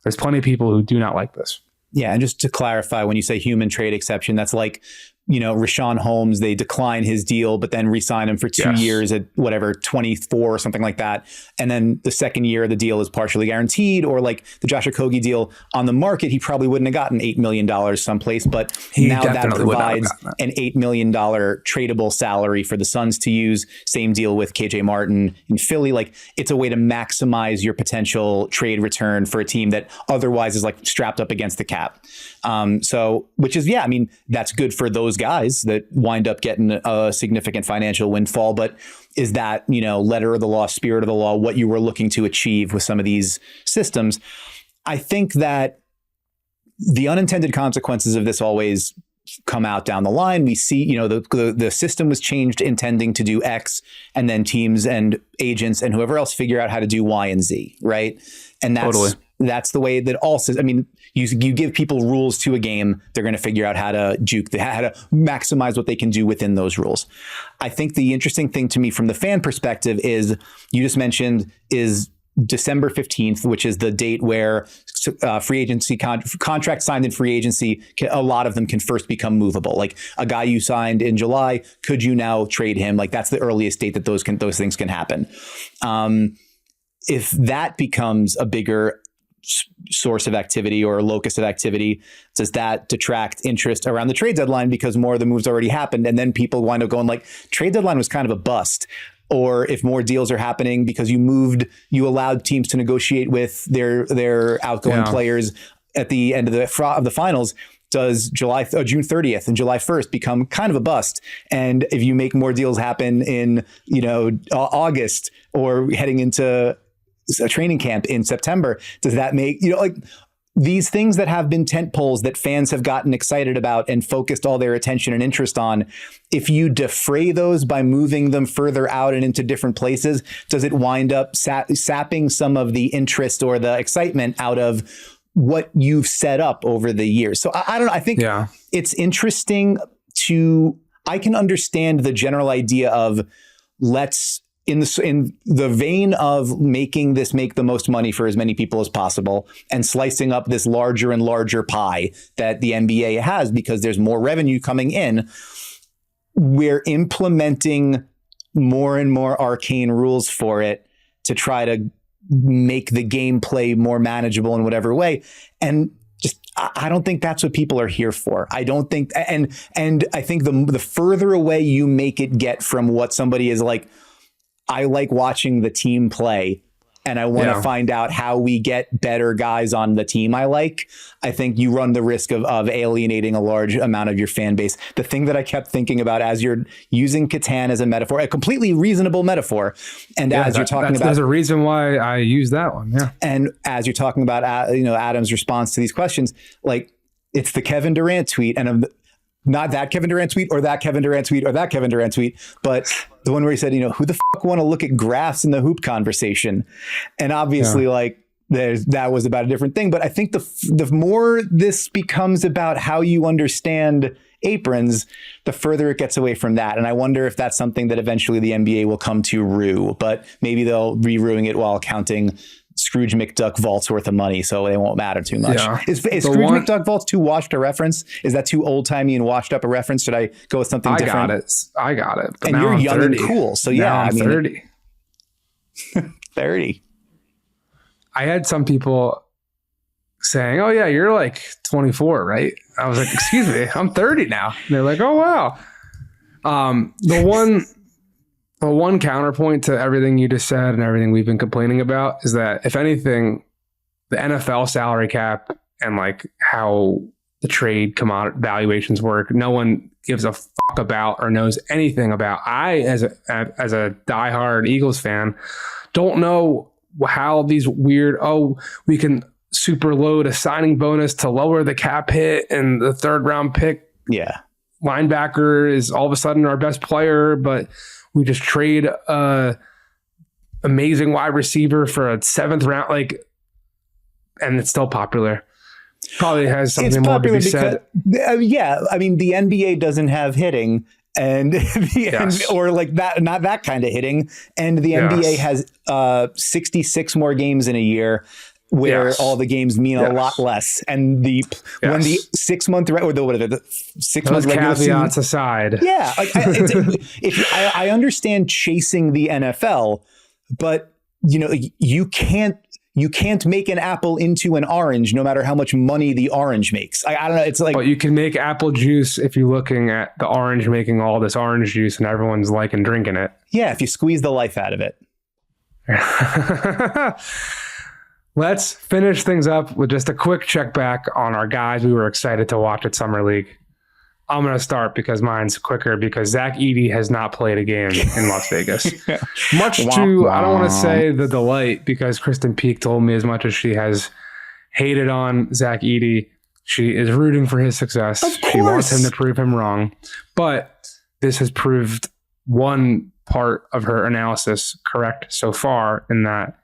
there's plenty of people who do not like this. Yeah, and just to clarify, when you say human trade exception, that's like, you know, Rashawn Holmes, they decline his deal, but then re-sign him for 2 years at whatever, 24 or something like that. And then the second year, the deal is partially guaranteed. Or like the Josh Okogie deal on the market, he probably wouldn't have gotten $8 million someplace, but now that provides an $8 million tradable salary for the Suns to use. Same deal with KJ Martin in Philly. Like, it's a way to maximize your potential trade return for a team that otherwise is like strapped up against the cap. So, which is, I mean, that's good for those guys that wind up getting a significant financial windfall. But is that, you know, letter of the law, spirit of the law, what you were looking to achieve with some of these systems? I think that the unintended consequences of this always come out down the line. We see, you know, the system was changed intending to do X, and then teams and agents and whoever else figure out how to do Y and Z, right? And that's the way that all systems, I mean, you give people rules to a game, they're going to figure out how to how to maximize what they can do within those rules. I think the interesting thing to me from the fan perspective is, you just mentioned, is December 15th, which is the date where free agency contracts signed in free agency, a lot of them can first become movable. Like a guy you signed in July, could you now trade him? Like, that's the earliest date that those things can happen. If that becomes a bigger source of activity or a locus of activity, does that detract interest around the trade deadline because more of the moves already happened? And then people wind up going like, trade deadline was kind of a bust. Or if more deals are happening because you allowed teams to negotiate with their outgoing players at the end of the finals, does June 30th and July 1st become kind of a bust? And if you make more deals happen in, August or heading into a training camp in September, does that make, these things that have been tent poles that fans have gotten excited about and focused all their attention and interest on, if you defray those by moving them further out and into different places, does it wind up sapping some of the interest or the excitement out of what you've set up over the years? So I don't know. I think it's interesting I can understand the general idea of in the vein of making this make the most money for as many people as possible and slicing up this larger and larger pie that the NBA has because there's more revenue coming in. We're implementing more and more arcane rules for it to try to make the gameplay more manageable in whatever way. And just, I don't think that's what people are here for. I don't think, and I think the further away you make it get from what somebody is like, I like watching the team play and I want to find out how we get better guys on the team I like, I think you run the risk of alienating a large amount of your fan base. The thing that I kept thinking about as you're using Catan as a metaphor, a completely reasonable metaphor, and as you're talking about, there's a reason why I use that one. Yeah. And as you're talking about, Adam's response to these questions, like it's the Kevin Durant tweet, and not that Kevin Durant tweet or that Kevin Durant tweet or that Kevin Durant tweet, but the one where he said, who the fuck want to look at graphs in the hoop conversation? And obviously that was about a different thing. But I think the more this becomes about how you understand aprons, the further it gets away from that. And I wonder if that's something that eventually the NBA will come to rue, but maybe they'll be ruing it while counting Scrooge McDuck vaults worth of money, so they won't matter too much. Yeah. Is Scrooge McDuck vaults too washed a reference? Is that too old timey and washed up a reference? Should I go with something different? I got it. And you're young 30. And cool, so now I'm 30. 30. I had some people saying, "Oh yeah, you're like 24, right?" I was like, "Excuse me, I'm 30 now." And they're like, "Oh wow." The one counterpoint to everything you just said and everything we've been complaining about is that, if anything, the NFL salary cap and like how the trade commodity valuations work, no one gives a fuck about or knows anything about. I, as a diehard Eagles fan, don't know how these weird, we can super load a signing bonus to lower the cap hit and the third round pick. Yeah. Linebacker is all of a sudden our best player, but we just trade a amazing wide receiver for a 7th round, and it's still popular. Probably has something more to be said. I mean, the NBA doesn't have hitting, and or like that, not that kind of hitting. And the NBA has 66 more games in a year, where all the games mean a lot less. And when the 6 month or the 6 month regular caveats season, aside, I understand chasing the NFL, but you can't make an apple into an orange, no matter how much money the orange makes. I don't know. It's like, but you can make apple juice if you're looking at the orange making all this orange juice and everyone's liking drinking it. Yeah, if you squeeze the life out of it. Let's finish things up with just a quick check back on our guys we were excited to watch at Summer League. I'm going to start because mine's quicker, because Zach Edey has not played a game in Las Vegas. Much to, I don't want to say the delight, because Kristen Peak told me as much as she has hated on Zach Edey, she is rooting for his success. She wants him to prove him wrong. But this has proved one part of her analysis correct so far, in that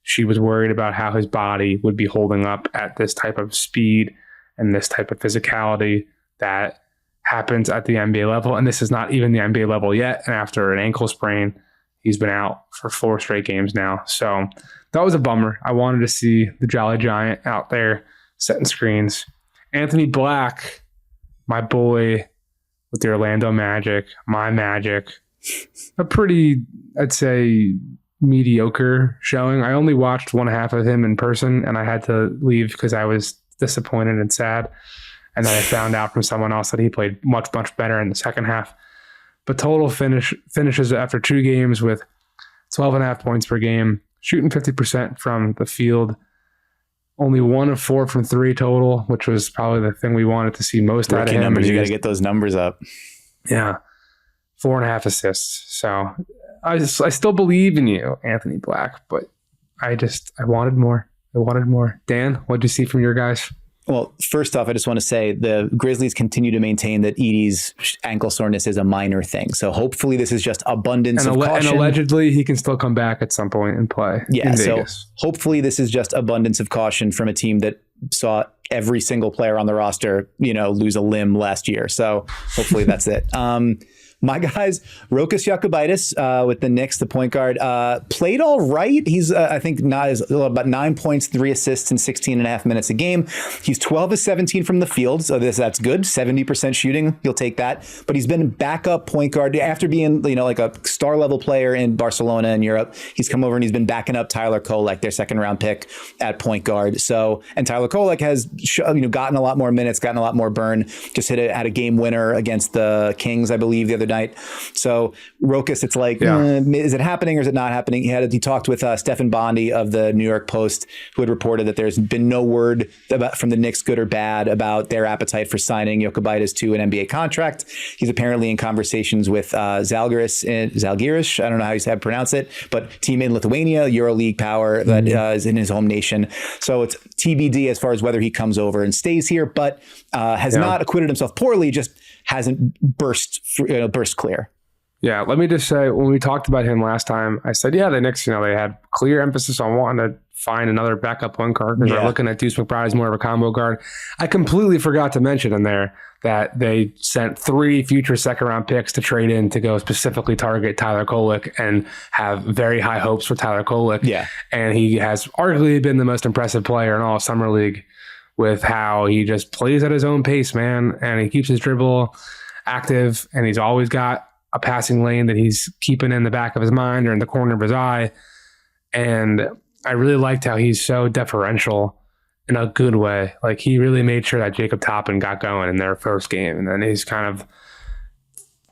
she was worried about how his body would be holding up at this type of speed and this type of physicality that happens at the NBA level. And this is not even the NBA level yet. And after an ankle sprain, he's been out for 4 straight games now. So that was a bummer. I wanted to see the Jolly Giant out there setting screens. Anthony Black, my boy with the Orlando Magic, my Magic, a pretty, I'd say, mediocre showing. I only watched one half of him in person, and I had to leave because I was disappointed and sad. And then I found out from someone else that he played much, much better in the second half. But total finishes after 2 games with 12.5 points per game, shooting 50% from the field. Only 1 of 4 from 3 total, which was probably the thing we wanted to see most out of him. Numbers, you got to get those numbers up. Yeah. 4.5 assists. So I still believe in you, Anthony Black, but I wanted more. Dan, what'd you see from your guys? Well, first off, I just want to say the Grizzlies continue to maintain that Edey's ankle soreness is a minor thing. So hopefully this is just abundance of caution. And allegedly he can still come back at some point and play in Vegas. So hopefully this is just abundance of caution from a team that saw every single player on the roster, lose a limb last year. So hopefully that's it. My guys, Rokas Jokubaitis with the Knicks, the point guard, played all right. He's, I think, about 9 points, 3 assists in 16 and a half minutes a game. He's 12 of 17 from the field, so that's good. 70% shooting, you'll take that. But he's been backup point guard after being, like a star level player in Barcelona and Europe. He's come over and he's been backing up Tyler Kolek, their second round pick at point guard. So, and Tyler Kolek has, gotten a lot more minutes, gotten a lot more burn. Just had a game winner against the Kings, I believe, the other night. So Rokas, it's like, is it happening or is it not happening? He talked with Stephen Bondy of the New York Post, who had reported that there's been no word from the Knicks, good or bad, about their appetite for signing Jokubaitis to an NBA contract. He's apparently in conversations with Zalgiris. I don't know how you pronounce it, but team in Lithuania, EuroLeague power that is in his home nation. So it's TBD as far as whether he comes over and stays here, but has not acquitted himself poorly, just hasn't burst clear. Yeah, let me just say, when we talked about him last time, I said, the Knicks, they had clear emphasis on wanting to find another backup point guard because they're looking at Deuce McBride as more of a combo guard. I completely forgot to mention in there that they sent 3 future second-round picks to trade in to go specifically target Tyler Kolek and have very high hopes for Tyler Kolek. Yeah. And he has arguably been the most impressive player in all Summer League with how he just plays at his own pace, man. And he keeps his dribble active, and he's always got a passing lane that he's keeping in the back of his mind or in the corner of his eye. And I really liked how he's so deferential in a good way. Like, he really made sure that Jacob Toppin got going in their first game. And then he's kind of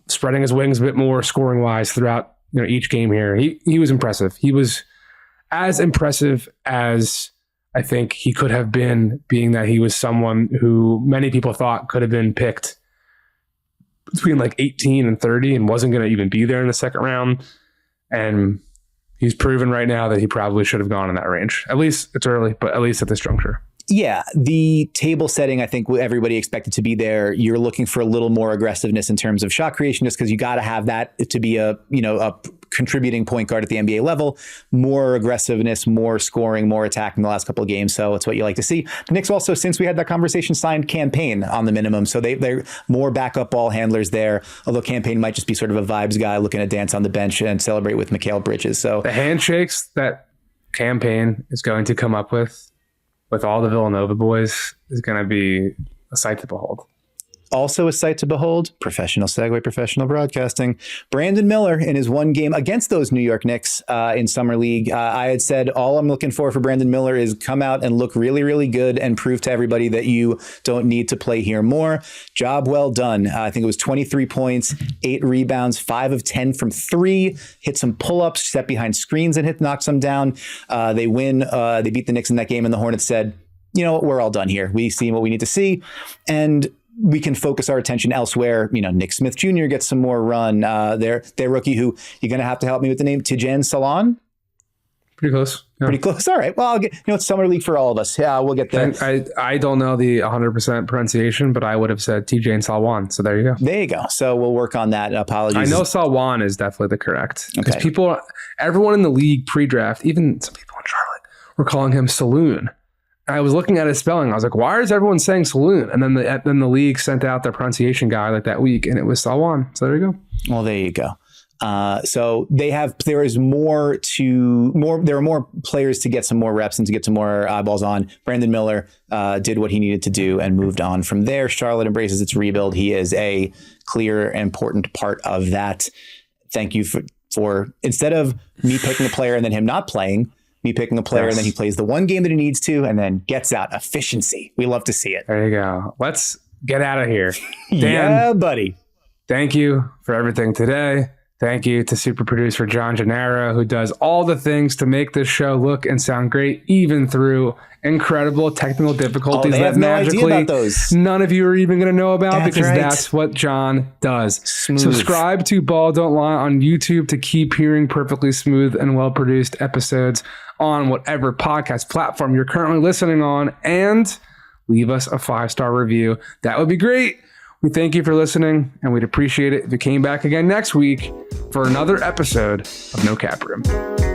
spreading his wings a bit more scoring wise throughout each game here. He was impressive. He was as impressive as I think he could have been, being that he was someone who many people thought could have been picked between like 18 and 30 and wasn't going to even be there in the second round. And he's proven right now that he probably should have gone in that range. At least it's early, but at least at this juncture. Yeah, the table setting, I think everybody expected to be there. You're looking for a little more aggressiveness in terms of shot creation, just because you got to have that to be a contributing point guard at the NBA level. More aggressiveness, more scoring, more attack in the last couple of games. So it's what you like to see. The Knicks also, since we had that conversation, signed Campaign on the minimum. So they're more backup ball handlers there. Although Campaign might just be sort of a vibes guy looking to dance on the bench and celebrate with Mikal Bridges. So the handshakes that Campaign is going to come up with all the Villanova boys is going to be a sight to behold. Also a sight to behold, professional segue, professional broadcasting. Brandon Miller in his one game against those New York Knicks in Summer League. I had said all I'm looking for Brandon Miller is come out and look really, really good and prove to everybody that you don't need to play here more. Job well done. I think it was 23 points, 8 rebounds, 5 of 10 from 3, hit some pull-ups, step behind screens and knocked some down. They win. They beat the Knicks in that game, and the Hornets said, we're all done here. We've seen what we need to see. And we can focus our attention elsewhere. Nick Smith Jr. gets some more run. Their rookie, who you're going to have to help me with the name, Tijan Salon. Pretty close. Yeah. Pretty close. All right. Well, I'll get, it's Summer League for all of us. Yeah, we'll get there. I don't know the 100% pronunciation, but I would have said Tijan Salwan. So there you go. There you go. So we'll work on that. Apologies. I know Salwan is definitely the correct. Because everyone in the league pre-draft, even some people in Charlotte, were calling him Saloon. I was looking at his spelling. I was like, why is everyone saying saloon? And then the league sent out their pronunciation guy like that week, and it was Salwan. So there you go. Well, there you go. So there are more players to get some more reps and to get some more eyeballs on. Brandon Miller did what he needed to do and moved on from there. Charlotte embraces its rebuild. He is a clear, important part of that. Thank you for instead of me picking a player and then him not playing, me picking a player and then he plays the one game that he needs to and then gets out. Efficiency. We love to see it. There you go. Let's get out of here. Dan, yeah, buddy. Thank you for everything today. Thank you to super producer John Gennaro, who does all the things to make this show look and sound great, even through incredible technical difficulties that magically none of you are even going to know about, because that's what John does. Smooth. Subscribe to Ball Don't Lie on YouTube to keep hearing perfectly smooth and well-produced episodes on whatever podcast platform you're currently listening on, and leave us a 5-star review. That would be great. We thank you for listening, and we'd appreciate it if you came back again next week for another episode of No Cap Room.